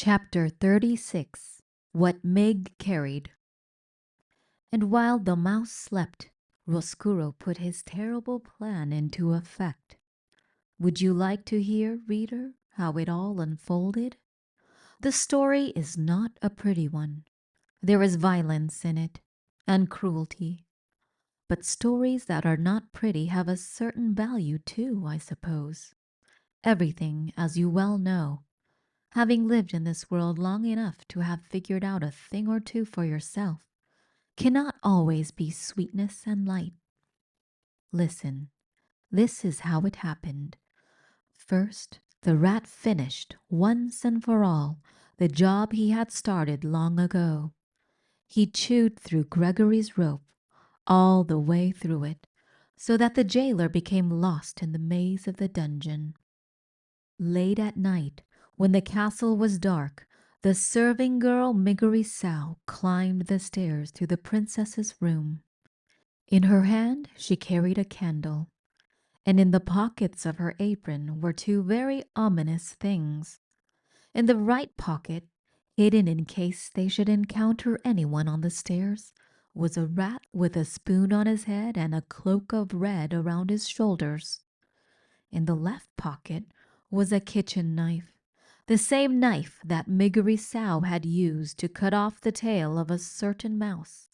Chapter 36. What Mig Carried. And while the mouse slept, Roscuro put his terrible plan into effect. Would you like to hear, reader, how it all unfolded? The story is not a pretty one. There is violence in it, and cruelty. But stories that are not pretty have a certain value too, I suppose. Everything, as you well know, having lived in this world long enough to have figured out a thing or two for yourself, cannot always be sweetness and light. Listen, this is how it happened. First, the rat finished, once and for all, the job he had started long ago. He chewed through Gregory's rope, all the way through it, so that the jailer became lost in the maze of the dungeon. Late at night, when the castle was dark, the serving girl Miggery Sow climbed the stairs to the princess's room. In her hand she carried a candle, and in the pockets of her apron were two very ominous things. In the right pocket, hidden in case they should encounter anyone on the stairs, was a rat with a spoon on his head and a cloak of red around his shoulders. In the left pocket was a kitchen knife, the same knife that Miggery Sow had used to cut off the tail of a certain mouse.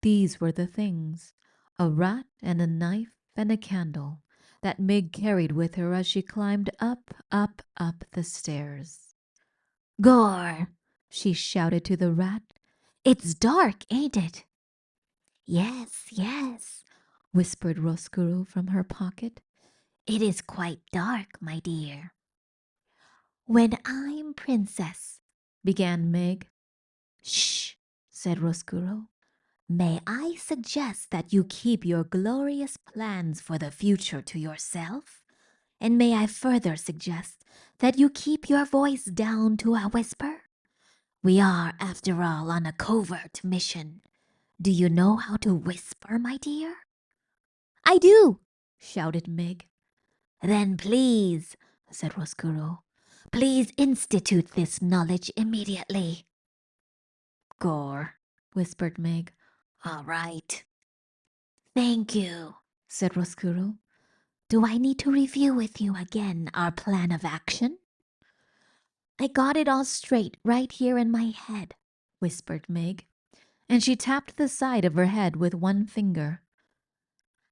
These were the things, a rat and a knife and a candle, that Mig carried with her as she climbed up, up, up the stairs. "Gore!" she shouted to the rat. "It's dark, ain't it?" "Yes, yes," whispered Roscuro from her pocket. "It is quite dark, my dear." "When I'm princess," began Meg. "Shh," said Roscuro. "May I suggest that you keep your glorious plans for the future to yourself? And may I further suggest that you keep your voice down to a whisper? We are, after all, on a covert mission. Do you know how to whisper, my dear?" "I do," shouted Meg. "Then please," said Roscuro, "please institute this knowledge immediately." "Gore," whispered Meg. "All right." "Thank you," said Roscuro. "Do I need to review with you again our plan of action?" "I got it all straight right here in my head," whispered Meg, and she tapped the side of her head with one finger.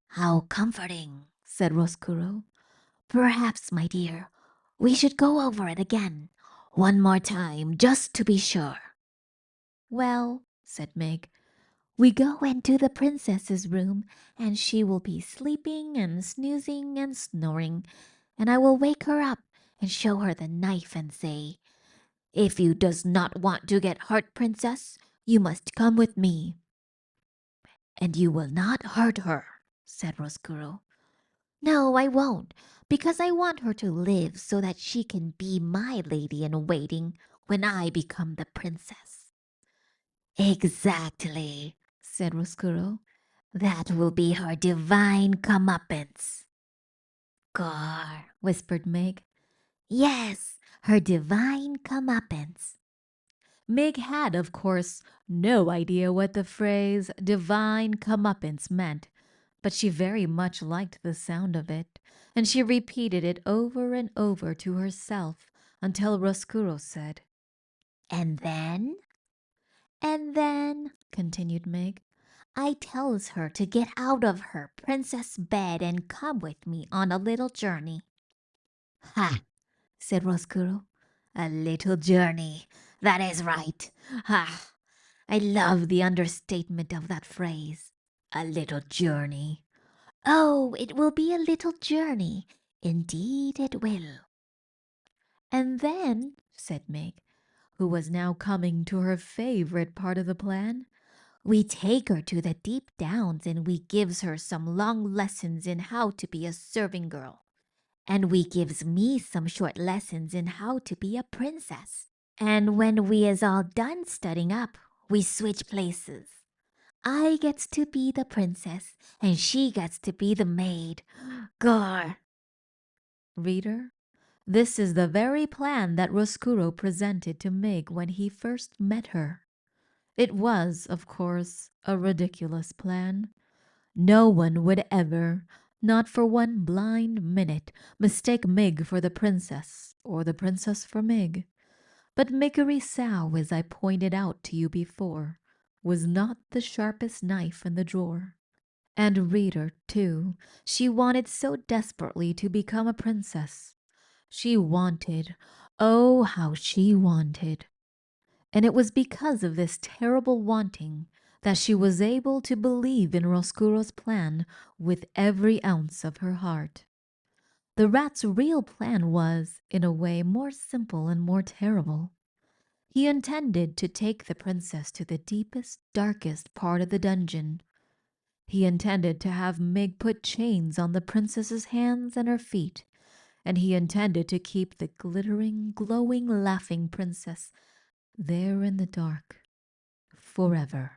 "How comforting," said Roscuro. "Perhaps, my dear, we should go over it again, one more time, just to be sure." "Well," said Meg, "we go into the princess's room, and she will be sleeping and snoozing and snoring, and I will wake her up and show her the knife and say, 'If you does not want to get hurt, princess, you must come with me.'" "And you will not hurt her," said Roscuro. "No, I won't, because I want her to live so that she can be my lady in waiting when I become the princess." "Exactly," said Roscuro. "That will be her divine comeuppance." "Gar," whispered Meg. "Yes, her divine comeuppance." Meg had, of course, no idea what the phrase divine comeuppance meant, but she very much liked the sound of it, and she repeated it over and over to herself until Roscuro said, "And then?" "And then," continued Meg, "I tells her to get out of her princess bed and come with me on a little journey." "Ha!" said Roscuro. "A little journey. That is right. Ha! I love the understatement of that phrase. A little journey. Oh, it will be a little journey. Indeed it will." "And then," said Meg, who was now coming to her favorite part of the plan, "we take her to the deep downs and we gives her some long lessons in how to be a serving girl. And we gives me some short lessons in how to be a princess. And when we is all done studying up, we switch places. I gets to be the princess, and she gets to be the maid. Gore!" Reader, This is the very plan that Roscuro presented to Mig when he first met her. It was, of course, a ridiculous plan. No one would ever, not for one blind minute, mistake Mig for the princess, or the princess for Mig. But Miggery Sow, as I pointed out to you before, was not the sharpest knife in the drawer. And reader, too, she wanted so desperately to become a princess. She wanted, oh, how she wanted. And it was because of this terrible wanting that she was able to believe in Roscuro's plan with every ounce of her heart. The rat's real plan was, in a way, more simple and more terrible. He intended to take the princess to the deepest, darkest part of the dungeon. He intended to have Mig put chains on the princess's hands and her feet, and he intended to keep the glittering, glowing, laughing princess there in the dark forever.